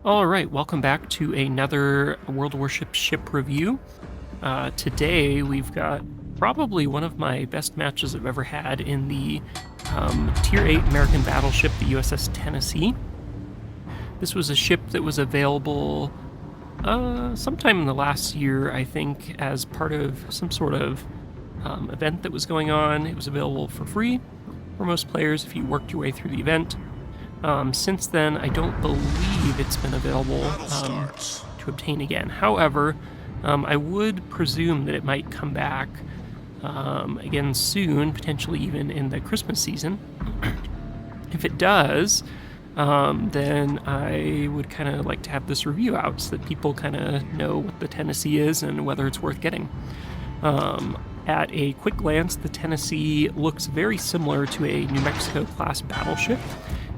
Alright, welcome back to another World Warships ship review. Today we've got probably one of my best matches I've ever had in the Tier 8 American battleship, the USS Tennessee. This was a ship that was available sometime in the last year, I think, as part of some sort of event that was going on. It was available for free for most players if you worked your way through the event. Since then, I don't believe it's been available to obtain again. However, I would presume that it might come back again soon, potentially even in the Christmas season. If it does, then I would kind of like to have this review out so that people kind of know what the Tennessee is and whether it's worth getting. At a quick glance, the Tennessee looks very similar to a New Mexico class battleship.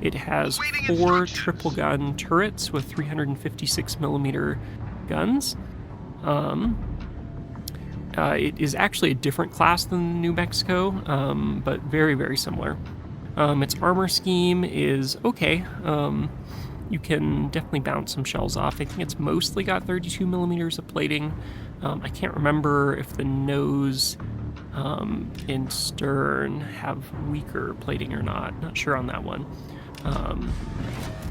It has 4 triple gun turrets with 356 millimeter guns. It is actually a different class than New Mexico, but very, very similar. Its armor scheme is okay. You can definitely bounce some shells off. I think it's mostly got 32 millimeters of plating. I can't remember if the nose and stern have weaker plating or not. Not sure on that one.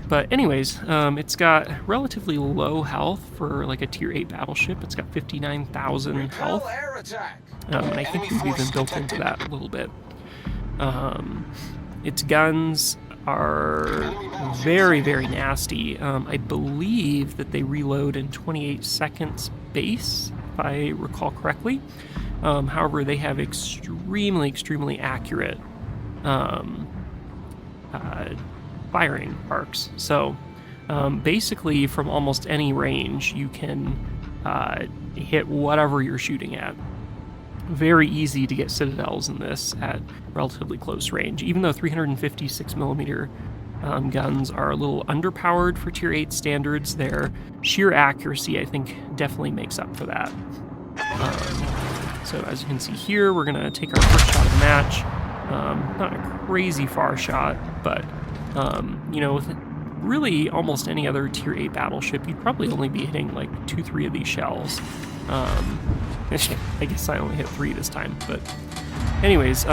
But anyways, it's got relatively low health for like a tier 8 battleship. It's got 59,000 health. And I think we've even built into that a little bit. Its guns are very, very nasty. I believe that they reload in 28 seconds base, if I recall correctly. However, they have extremely accurate firing arcs. So basically from almost any range you can hit whatever you're shooting at. Very easy to get citadels in this at relatively close range, even though 356 millimeter guns are a little underpowered for tier 8 standards. Their sheer accuracy, I think, definitely makes up for that. So as you can see here, we're gonna take our first shot of the match. Not a crazy far shot, but with really almost any other tier 8 battleship, you'd probably only be hitting like 2-3 of these shells. I guess I only hit 3 this time, but anyways,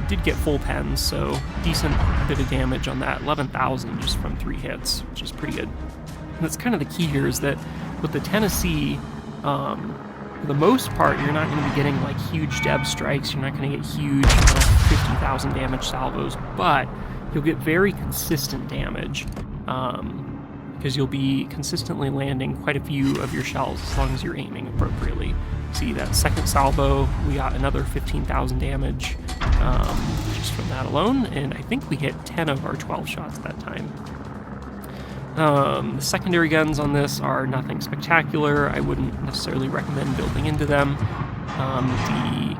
did get full pens, so decent bit of damage on that. 11,000 just from 3 hits, which is pretty good. And that's kind of the key here, is that with the Tennessee, for the most part, you're not going to be getting like huge deb strikes. You're not going to get huge 50,000 damage salvos, but you'll get very consistent damage because you'll be consistently landing quite a few of your shells as long as you're aiming appropriately. See that second salvo, we got another 15,000 damage just from that alone, and I think we hit 10 of our 12 shots that time. The secondary guns on this are nothing spectacular. I wouldn't necessarily recommend building into them. The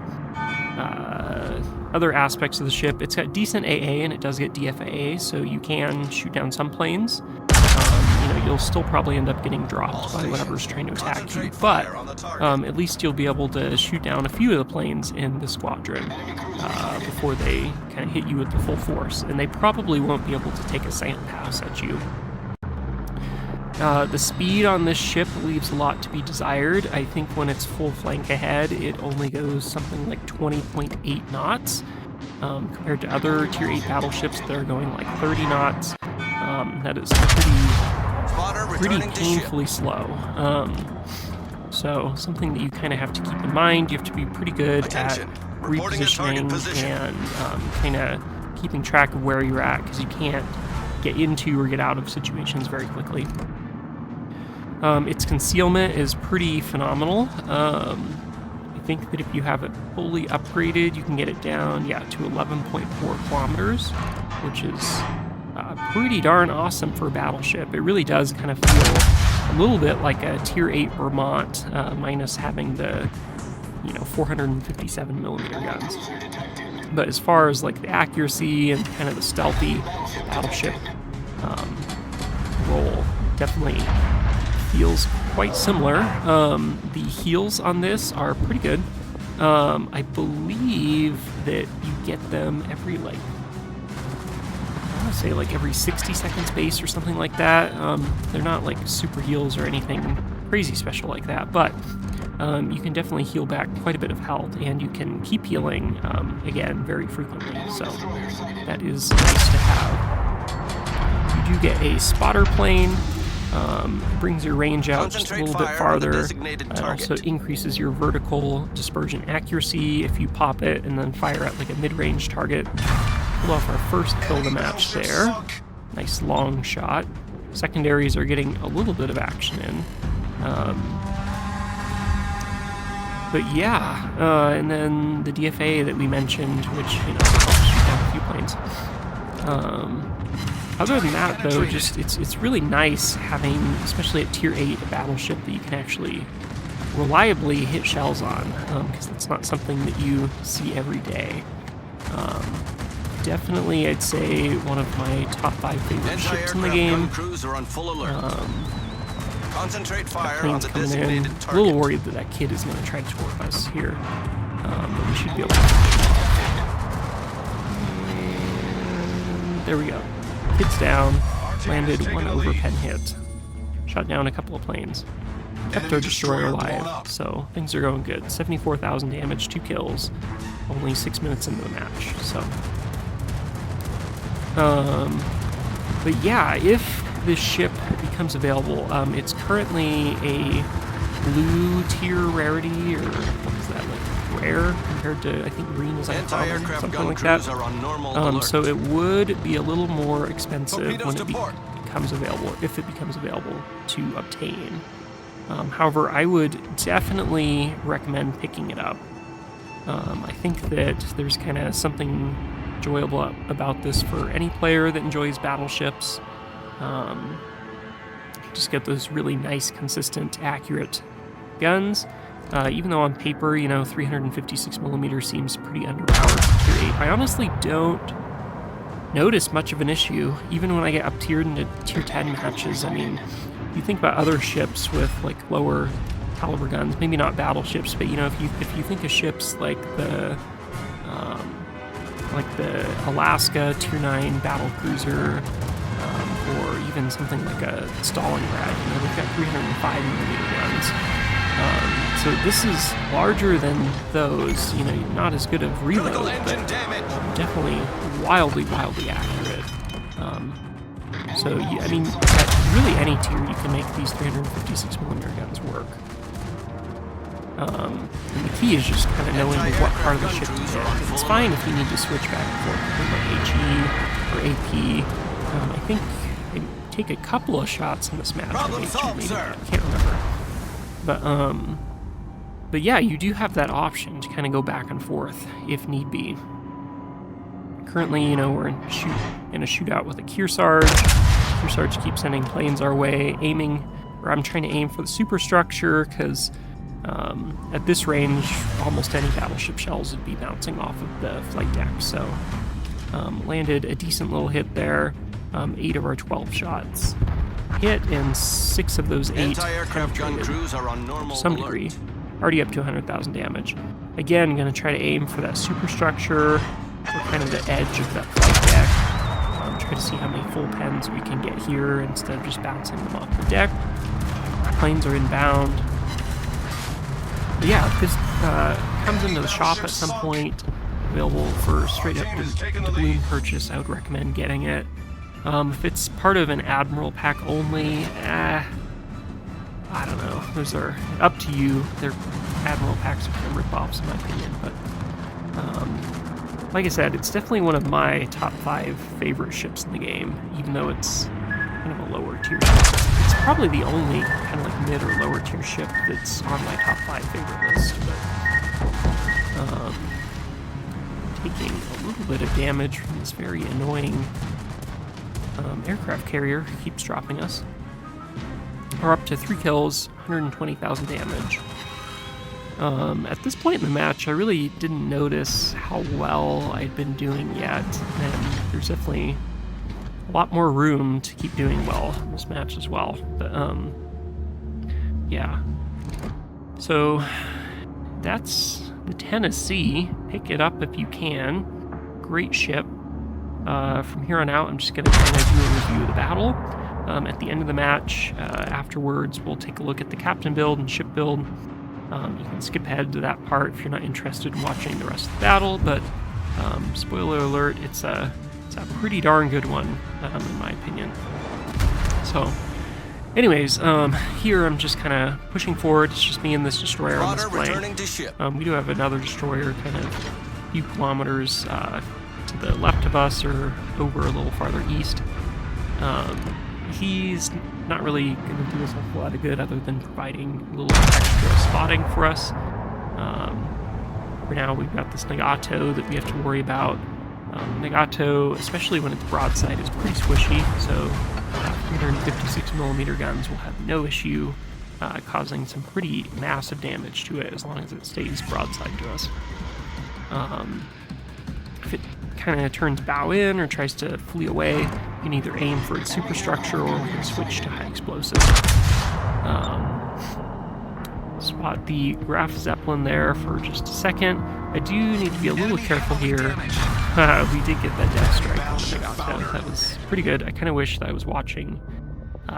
other aspects of the ship, it's got decent AA and it does get DFAA, so you can shoot down some planes. You'll still probably end up getting dropped by whatever's trying to attack you, but at least you'll be able to shoot down a few of the planes in the squadron before they kind of hit you with the full force, and they probably won't be able to take a sand pass at you. The speed on this ship leaves a lot to be desired. I think when it's full flank ahead, it only goes something like 20.8 knots, compared to other tier 8 battleships that are going like 30 knots. That is pretty painfully slow. So something that you kind of have to keep in mind. You have to be pretty good at repositioning and kind of keeping track of where you're at, because you can't get into or get out of situations very quickly. Its concealment is pretty phenomenal. I think that if you have it fully upgraded, you can get it down, to 11.4 kilometers, which is pretty darn awesome for a battleship. It really does kind of feel a little bit like a tier 8 Vermont, minus having the 457 millimeter guns. But as far as like the accuracy and kind of the stealthy battleship role, definitely feels quite similar. The heals on this are pretty good. I believe that you get them every to say like every 60 seconds base or something like that. They're not like super heals or anything crazy special like that, but you can definitely heal back quite a bit of health, and you can keep healing again very frequently, so that is nice to have. You do get a spotter plane. It brings your range out just a little bit farther. It also increases your vertical dispersion accuracy if you pop it and then fire at like a mid-range target. Pulled off our first kill of the match there. Nice long shot. Secondaries are getting a little bit of action in. But yeah, and then the DFA that we mentioned, which, you know, helps shoot down a few planes. Other than that, though, just it's really nice having, especially at Tier 8, a battleship that you can actually reliably hit shells on, because it's not something that you see every day. Definitely, I'd say one of my top 5 favorite ships in the game. Concentrate fire Plane's on the coming in. designated A target. little worried that kid is going to try to torp us here, but we should be able to finish it off. And there we go. Kid's down. Landed one overpen hit. Shot down a couple of planes. Kept our destroyer alive, so things are going good. 74,000 damage, 2 kills. Only 6 minutes into the match, so. But yeah, if this ship becomes available, it's currently a blue tier rarity, or what is that, like rare compared to, I think green is like common, something like that. So it would be a little more expensive when it becomes available, if it becomes available to obtain. However, I would definitely recommend picking it up. I think that there's kind of something enjoyable about this for any player that enjoys battleships. Just get those really nice, consistent, accurate guns. Even though on paper, you know, 356 millimeter seems pretty underpowered for Tier 8, I honestly don't notice much of an issue, even when I get up tiered into Tier 10 matches. I mean, you think about other ships with like lower caliber guns, maybe not battleships, but you know, if you think of ships like the Alaska Tier 9 battle cruiser, or even something like a Stalingrad, you know, they've got 305 millimeter guns. So this is larger than those, you know, not as good of reload, but definitely wildly accurate. So, I mean, at really any tier you can make these 356 millimeter guns work. And the key is just kind of knowing what part of the ship to hit. It's fine if you need to switch back and forth between like HE or AP. I think I take a couple of shots in this match. I can't remember. But yeah, you do have that option to kind of go back and forth if need be. Currently, you know, we're in a shootout with a Kearsarge. Kearsarge keeps sending planes our way, I'm trying to aim for the superstructure, because at this range, almost any battleship shells would be bouncing off of the flight deck. So landed a decent little hit there. 8 of our 12 shots hit, and 6 of those 8 penetrated to some degree. Already up to 100,000 damage. Again, going to try to aim for that superstructure, or kind of the edge of that flight deck. Try to see how many full pens we can get here instead of just bouncing them off the deck. Planes are inbound. But yeah, if this comes into the shop at some point, available for straight up doubloon purchase, I would recommend getting it. If it's part of an Admiral pack only, I don't know. Those are up to you. Their Admiral packs are kind of rip-offs in my opinion, but like I said, it's definitely one of my top 5 favorite ships in the game, even though it's kind of a lower tier ship. It's probably the only kind of like mid or lower tier ship that's on my top 5 favorite list, but taking a little bit of damage from this very annoying aircraft carrier who keeps dropping us. We're up to 3 kills, 120,000 damage. At this point in the match, I really didn't notice how well I'd been doing yet, and there's definitely a lot more room to keep doing well in this match as well. But yeah. So that's the Tennessee. Pick it up if you can. Great ship. from here on out, I'm just going to kind of do a review of the battle. At the end of the match, afterwards, we'll take a look at the captain build and ship build. You can skip ahead to that part if you're not interested in watching the rest of the battle, but spoiler alert, it's a pretty darn good one, in my opinion. So, anyways, here I'm just kind of pushing forward. It's just me and this destroyer on this flank. We do have another destroyer kind of a few kilometers to the left of us, or over a little farther east. He's not really going to do us a whole lot of good other than providing a little extra spotting for us. For now, we've got this Nagato that we have to worry about. Nagato, especially when it's broadside, is pretty squishy, so 356mm guns will have no issue causing some pretty massive damage to it as long as it stays broadside to us. If it kind of turns bow in or tries to flee away, you can either aim for its superstructure or we can switch to high explosive. Spot the Graf Zeppelin there for just a second. I do need to be a little careful here. We did get that death strike on the Nagato. That was pretty good. I kind of wish that I was watching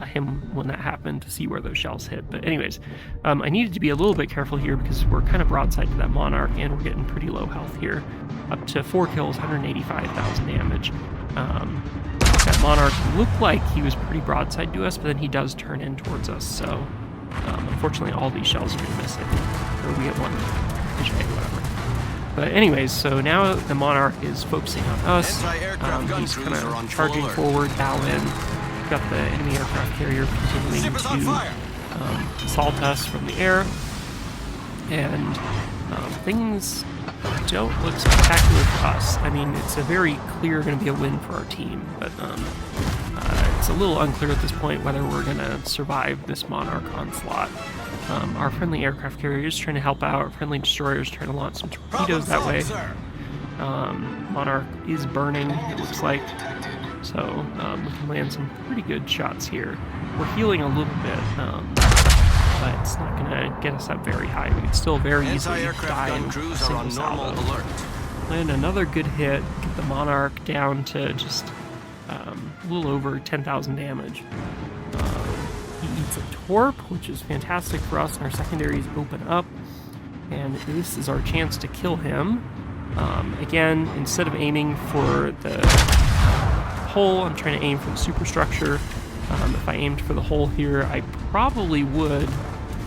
him when that happened to see where those shells hit. But anyways, I needed to be a little bit careful here because we're kind of broadside to that Monarch and we're getting pretty low health here. Up to 4 kills, 185,000 damage. That Monarch looked like he was pretty broadside to us, but then he does turn in towards us, so unfortunately all these shells are going to miss it. Or we get one whatever. But anyways, so now the Monarch is focusing on us. He's kind of charging forward, bow in. We've got the enemy aircraft carrier continuing to assault us from the air. And things don't look spectacular for us. I mean, it's a very clear going to be a win for our team, but it's a little unclear at this point whether we're going to survive this Monarch onslaught. Our friendly aircraft carrier is trying to help out. Our friendly destroyer is trying to launch some torpedoes that way. Monarch is burning, it looks like, so we can land some pretty good shots here. We're healing a little bit, but it's not going to get us up very high. We could still very easily die in a single salvo. Land another good hit, get the Monarch down to just a little over 10,000 damage. He eats a torp, which is fantastic for us, and our secondaries open up. And this is our chance to kill him. Again, instead of aiming for the hull, I'm trying to aim for the superstructure. If I aimed for the hull here, I probably would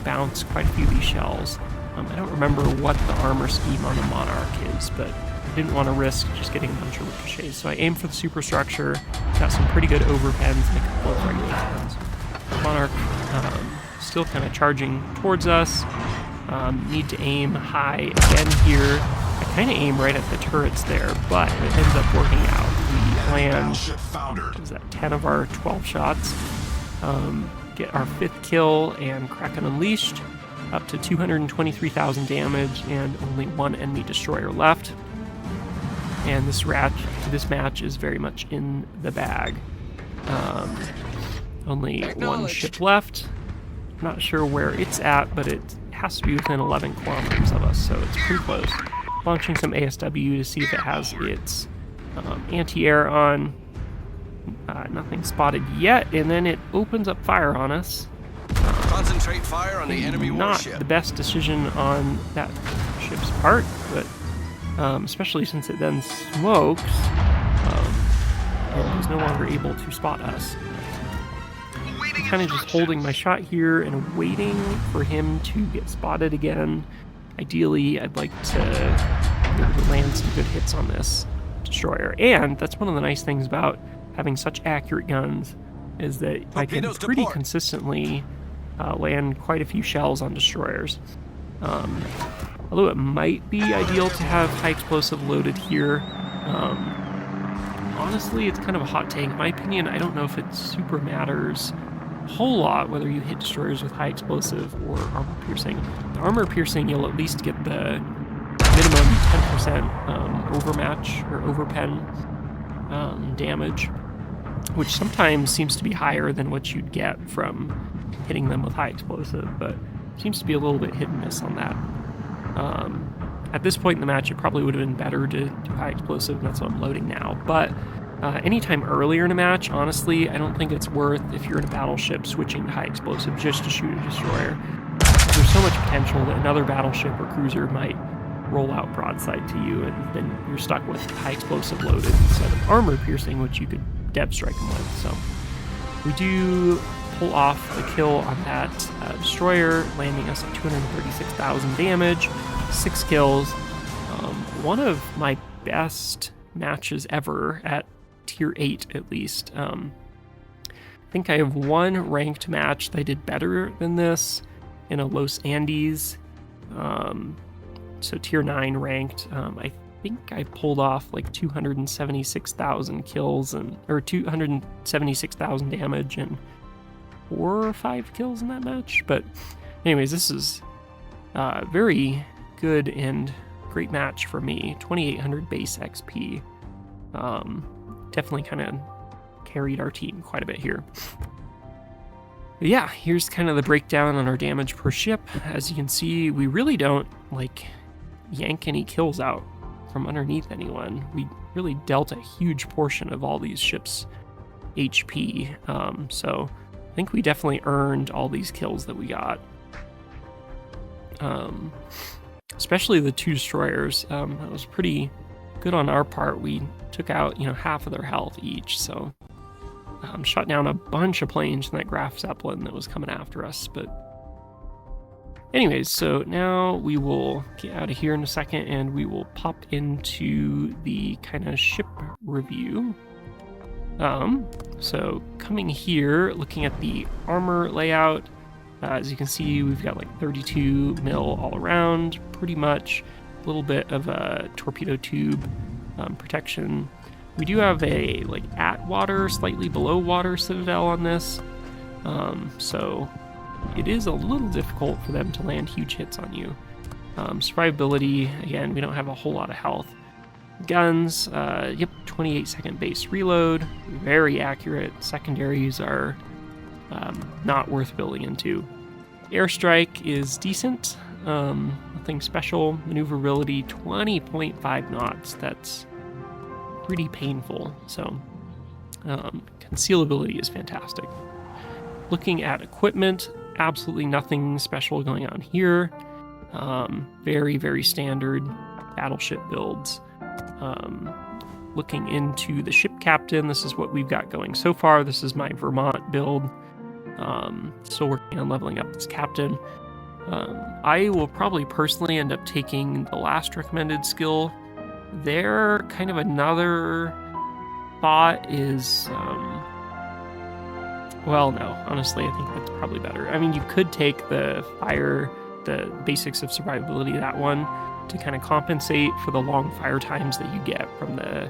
bounce quite a few of these shells. I don't remember what the armor scheme on the Monarch is, but I didn't want to risk just getting a bunch of ricochets. So I aimed for the superstructure, got some pretty good overpens and a couple of regular pens. Monarch still kind of charging towards us. Need to aim high again here. I kind of aim right at the turrets there, but it ends up working out. We land, what is that, 10 of our 12 shots. Get our 5th kill and Kraken Unleashed, up to 223,000 damage and only 1 enemy destroyer left. And this match is very much in the bag. Only 1 ship left. I'm not sure where it's at, but it has to be within 11 kilometers of us, so it's pretty close. Launching some ASW to see if it has its anti-air on. Nothing spotted yet, and then it opens up fire on us. Concentrate fire on the enemy warship. Not the best decision on that ship's part, but especially since it then smokes and is no longer able to spot us. I'm kind of just holding my shot here and waiting for him to get spotted again. Ideally, I'd like to be able to land some good hits on this destroyer. And that's one of the nice things about having such accurate guns, is that I can pretty consistently land quite a few shells on destroyers. Although it might be ideal to have high explosive loaded here. Honestly, it's kind of a hot take. In my opinion, I don't know if it super matters a whole lot whether you hit destroyers with high explosive or armor piercing. The armor piercing, you'll at least get the minimum 10% overmatch or overpen damage, which sometimes seems to be higher than what you'd get from hitting them with high explosive, but seems to be a little bit hit and miss on that. At this point in the match, it probably would have been better to do high explosive, and that's what I'm loading now, but Anytime earlier in a match, honestly, I don't think it's worth, if you're in a battleship, switching to high explosive just to shoot a destroyer. There's so much potential that another battleship or cruiser might roll out broadside to you, and then you're stuck with high explosive loaded instead of armor piercing, which you could deb strike them with. So we do pull off the kill on that destroyer, landing us at 236,000 damage, 6 kills. One of my best matches ever at tier 8 at least. I think I have one ranked match that I did better than this in a Los Andes, so tier 9 ranked. I think I pulled off like 276,000 kills or 276,000 damage and 4 or 5 kills in that match. But anyways, this is very good and great match for me. 2,800 base XP. Definitely kind of carried our team quite a bit here. But yeah, here's kind of the breakdown on our damage per ship. As you can see, we really don't like yank any kills out from underneath anyone. We really dealt a huge portion of all these ships' HP. So I think we definitely earned all these kills that we got. Especially the 2 destroyers. That was pretty good on our part. We took out, half of their health each, so shot down a bunch of planes in that Graf Zeppelin that was coming after us. But anyways, so now we will get out of here in a second, and we will pop into the kind of ship review. So coming here, looking at the armor layout, as you can see, we've got like 32 mil all around, pretty much. A little bit of a torpedo tube protection. We do have a like at water, slightly below water citadel on this, so it is a little difficult for them to land huge hits on you. Survivability, again, we don't have a whole lot of health. Guns, 28-second base reload, very accurate. Secondaries are not worth building into. Airstrike is decent, nothing special. Maneuverability, 20.5 knots. That's pretty painful. So concealability is fantastic. Looking at equipment, absolutely nothing special going on here. Very, very standard battleship builds. Looking into the ship captain, this is what we've got going so far. This is my Vermont build. Still working on leveling up this captain. I will probably personally end up taking the last recommended skill there. Kind of another thought is, well, no, honestly, I think that's probably better. I mean, you could take the basics of survivability, that one, to kind of compensate for the long fire times that you get from the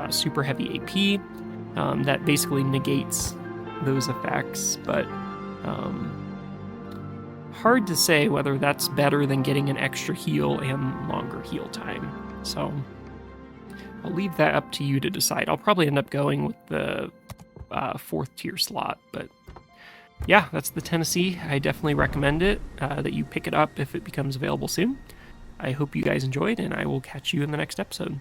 super heavy AP. That basically negates those effects, but hard to say whether that's better than getting an extra heal and longer heal time. So I'll leave that up to you to decide. I'll probably end up going with the 4th tier slot, but yeah, that's the Tennessee. I definitely recommend it, that you pick it up if it becomes available soon. I hope you guys enjoyed, and I will catch you in the next episode.